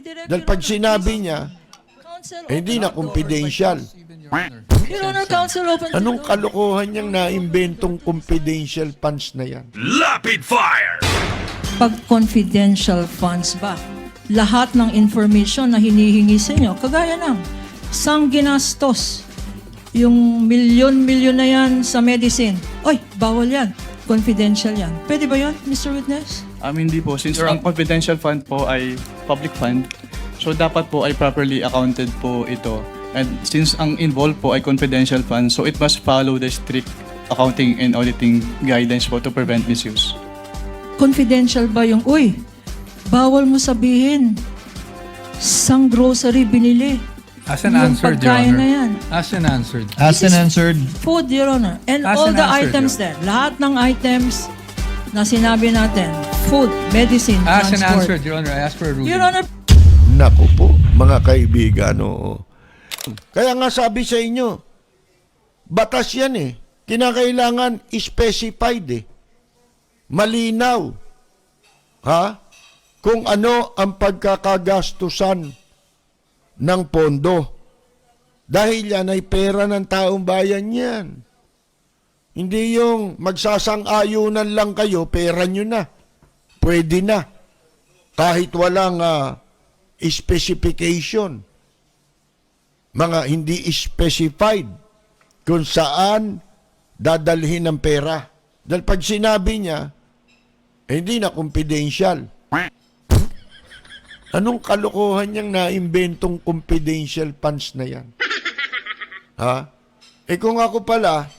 Dahil pag sinabi niya, hindi na confidential. Your Honor, Counsel, open the Anong door. kalokohan niyang naimbentong confidential funds na yan? Lapid fire! Pag confidential funds ba, lahat ng information na hinihingi sa inyo, kagaya ng sang ginastos, yung milyon-milyon na yan sa medicine, oy, bawal yan. Confidential yan. Pwede ba yun, Mr. Witness? Hindi po. Since ang confidential fund po ay public fund, so dapat po ay properly accounted po ito. And since ang involved po ay confidential fund, so it must follow the strict accounting and auditing guidelines po to prevent misuse. Confidential ba yung, uy, bawal mo sabihin, sang grocery binili. As an Yung answered, Your pagkain Honor. na yan. As an answered. As an answered, Food, Your Honor. And As all an the answer, items Your there. Lahat ng items na sinabi natin. Food, medicine, As an transport. answered, Your Honor. I ask for a ruling. Your Honor, Naku po, mga kaibigan, oo. Kaya nga sabi sa inyo, batas yan eh. Kinakailangan specified eh. Malinaw. Ha? Kung ano ang pagkakagastusan ng pondo. Dahil yan ay pera ng taong bayan yan. Hindi yung magsasang-ayunan lang kayo, pera nyo na. Pwede na. Kahit walang specification. Mga hindi specified kung saan dadalhin ng pera. Dahil pag sinabi niya, hindi na confidential. Anong kalokohan niyang naimbentong confidential funds na yan? Ha? Kung ako pala,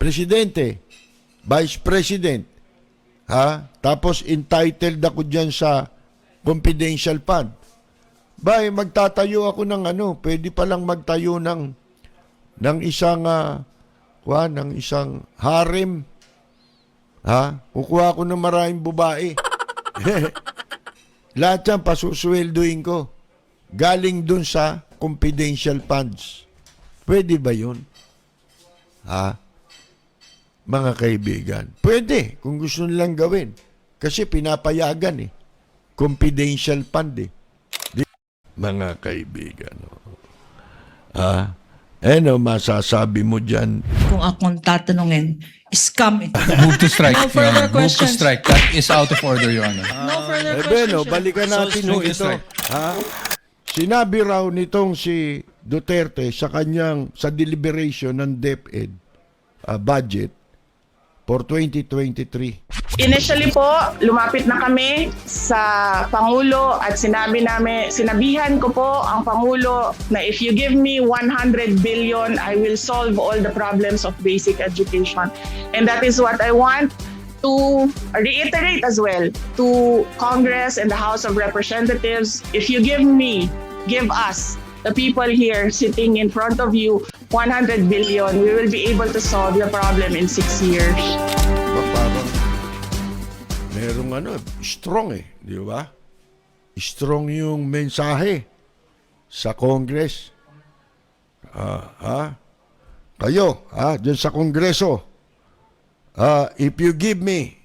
presidente, vice president, ha? Tapos entitled ako dyan sa confidential fund. Magtatayo ako ng pwede palang magtayo ng isang ng isang harem. Ha? Kukuha ko ng maraming babae. Lahat yan pasusweldoin ko. Galing dun sa confidential funds. Pwede ba yun? Ha? Mga kaibigan. Pwede kung gusto nilang gawin. Kasi pinapayagan eh. Confidential fund eh. Mga kaibigan. Ano masasabi mo dyan? kung akong tatanungin, scam ito. Move to strike, No Your further Honor. Move to questions. strike. That is out of order, Your Honor. No further Bueno, questions. balikan natin ho swing is ito. right. Ha? Sinabi raw nitong si Duterte sa kanyang sa deliberation ng DepEd budget for 2023. Initially po, lumapit na kami sa Pangulo at sinabihan ko po ang Pangulo na if you give me 100 billion, I will solve all the problems of basic education. And that is what I want to reiterate as well to Congress and the House of Representatives. If you give us, the people here sitting in front of you, 100 billion, we will be able to solve the problem in 6 years. Parang merong strong eh, di ba? Strong yung mensahe sa Congress. Kayo, dyan sa Kongreso, if you give me,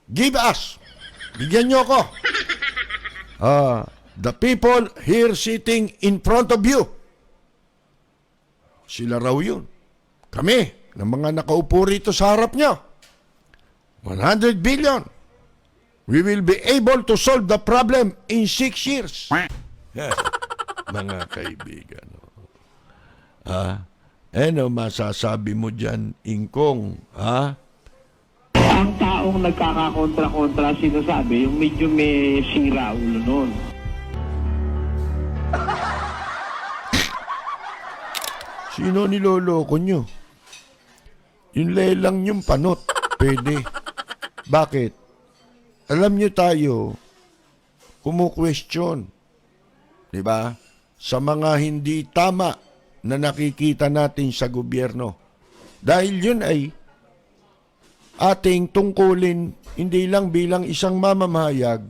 give us, bigyan nyo ako. The people here sitting in front of you, sila raw yun. Kami, ng mga nakaupo rito sa harap nyo, 100 billion. We will be able to solve the problem in 6 years. Mga kaibigan. Ano masasabi mo dyan, Ingkong? Ang taong nagkakakontra-kontra sinasabi, yung medyo may sira ulo nun. Sino niloloko nyo? Yung lelang yung panot. Pwede. Bakit? Alam nyo tayo, kumu-question. Diba? Sa mga hindi tama na nakikita natin sa gobyerno. Dahil yun ay ating tungkulin hindi lang bilang isang mamamahayag,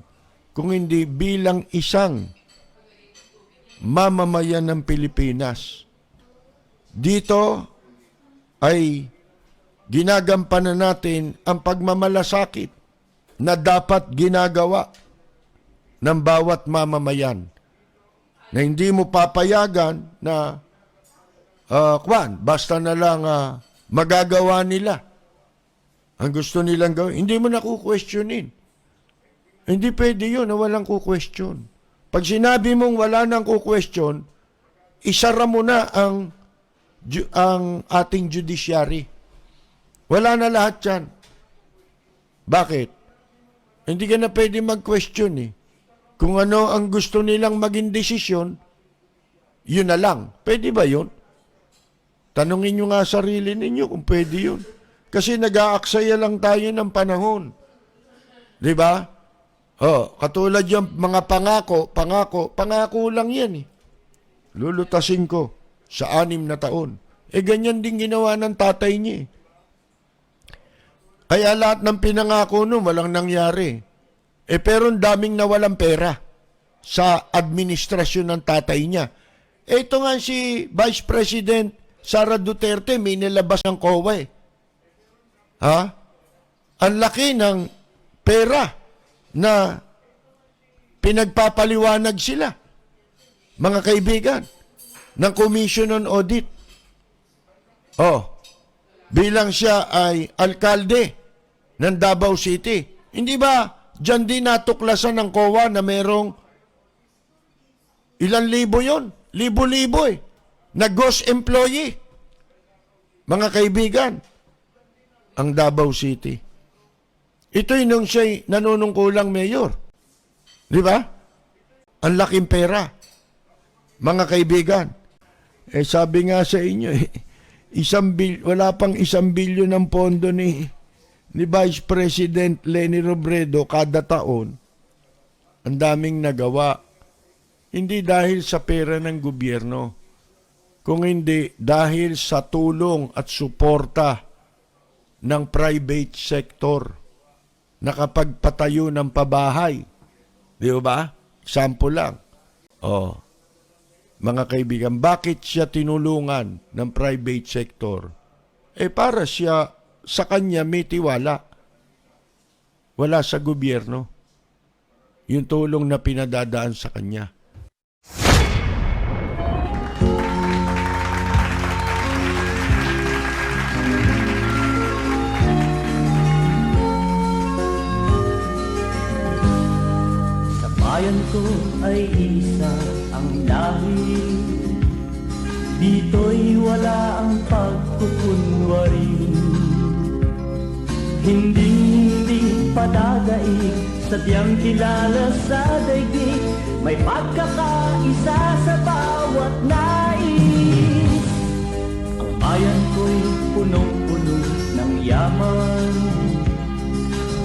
kung hindi bilang isang mamamayan ng Pilipinas. Dito ay ginagampanan natin ang pagmamalasakit na dapat ginagawa ng bawat mamamayan na hindi mo papayagan na basta na lang magagawa nila ang gusto nilang gawin. Hindi mo na kukwestiyonin. Hindi pwede yun na walang kukwestiyon. Pag sinabi mong wala nang kukwestiyon, isara mo na ang ating judiciary. Wala na lahat yan. Bakit? Hindi ka na pwede mag-question eh. Kung ano ang gusto nilang maging desisyon, yun na lang. Pwede ba yun? Tanungin nyo nga sarili ninyo kung pwede yun. Kasi nag-aaksaya lang tayo ng panahon. Di ba? Katulad yung mga pangako lang yan eh. Lulutasin ko sa 6 na taon. Ganyan din ginawa ng tatay niya eh. Kaya lahat ng pinangako nun, walang nangyari. Pero daming nawalang pera sa administrasyon ng tatay niya. Ito nga si Vice President Sara Duterte, may nilabas ng COA eh. Ang laki ng pera na pinagpapaliwanag sila, mga kaibigan, ng Commission on Audit. Bilang siya ay alkalde ng Davao City. Hindi ba dyan din natuklasan ng COA na merong ilan libo yon? Libo-libo eh. Na ghost employee. Mga kaibigan, ang Davao City. Ito'y nung siya'y nanunungkulang mayor. Di ba? Ang laking pera. Mga kaibigan, sabi nga sa inyo, wala pang 1 bilyon ng pondo ni Vice President Leni Robredo kada taon. Ang daming nagawa. Hindi dahil sa pera ng gobyerno, kung hindi dahil sa tulong at suporta ng private sector. Nakapagpatayo ng pabahay. Di ba? Sample lang. Mga kaibigan, bakit siya tinulungan ng private sector? Para siya, sa kanya may tiwala. Wala sa gobyerno. Yung tulong na pinadadaan sa kanya. Bayan ko ay isa ang lahi, dito'y wala ang pagkukunwari. Hindi padadaig, sadyang kilala sa daigdig, may pagkakaisa sa bawat nais. Ang bayan ko'y punong-puno ng yaman,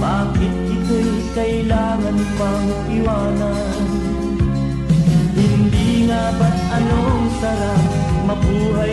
bakit ito'y kailangan pang iwanan? Hindi nga ba't anong sarap mabuhay